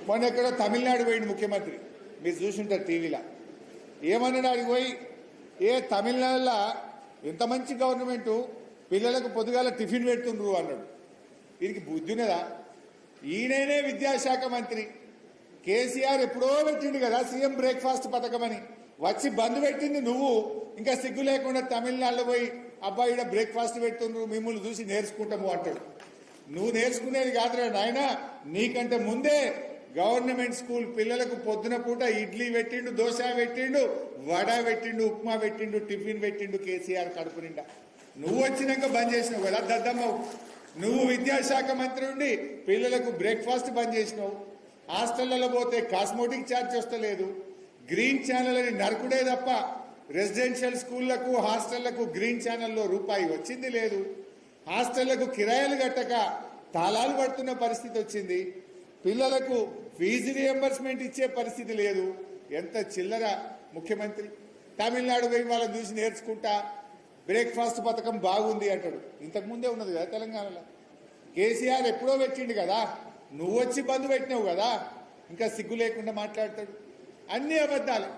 మొన్న ఎక్కడో తమిళనాడు పోయింది ముఖ్యమంత్రి, మీరు చూసుంటారు టీవీలో. ఏమన్నాడు ఆడికి పోయి, తమిళనాడులో ఎంత మంచి గవర్నమెంటు, పిల్లలకు పొద్దుగాల టిఫిన్ పెడుతుండ్రు అన్నాడు. దీనికి బుద్ధి ఉన్నదా? ఈయననే విద్యాశాఖ మంత్రి. కేసీఆర్ ఎప్పుడో పెట్టిండు కదా సీఎం బ్రేక్ఫాస్ట్ పథకం అని, వచ్చి బంద్ పెట్టింది నువ్వు. ఇంకా సిగ్గు లేకుండా తమిళనాడులో పోయి అబ్బాయి బ్రేక్ఫాస్ట్ పెడుతుండ్రు, మిమ్మల్ని చూసి నేర్చుకుంటాము అంటాడు. నువ్వు నేర్చుకునేది కాదురా నాయన, నీకంటే ముందే గవర్నమెంట్ స్కూల్ పిల్లలకు పొద్దున పూట ఇడ్లీ పెట్టిండు, దోశ పెట్టిండు, వడ పెట్టిండు, ఉప్మా పెట్టిండు, టిఫిన్ పెట్టిండు కేసీఆర్ కడుపు నిండా. నువ్వు వచ్చినాక బంద్ చేసినావు కదా దద్దమ్మవు. నువ్వు విద్యాశాఖ మంత్రి ఉండి పిల్లలకు బ్రేక్ఫాస్ట్ బంద్ చేసినావు. హాస్టళ్లలో పోతే కాస్మోటిక్ ఛార్జ్ వస్తలేదు. గ్రీన్ ఛానల్ అని నరకుడే తప్ప రెసిడెన్షియల్ స్కూళ్లకు హాస్టళ్లకు గ్రీన్ ఛానల్లో రూపాయి వచ్చింది లేదు. హాస్టళ్లకు కిరాయిలు కట్టక తాళాలు పడుతున్న పరిస్థితి వచ్చింది. పిల్లలకు ఫీజు రియంబర్స్మెంట్ ఇచ్చే పరిస్థితి లేదు. ఎంత చిల్లర ముఖ్యమంత్రి. తమిళనాడు పోయి వాళ్ళని చూసి నేర్చుకుంటా బ్రేక్ఫాస్ట్ పథకం బాగుంది అంటాడు. ఇంతకుముందే ఉన్నది కదా తెలంగాణలో. కేసీఆర్ ఎప్పుడో పెట్టిండు కదా, నువ్వు వచ్చి బంద్ పెట్టినావు కదా, ఇంకా సిగ్గు లేకుండా మాట్లాడతాడు. అన్ని అబద్ధాలు.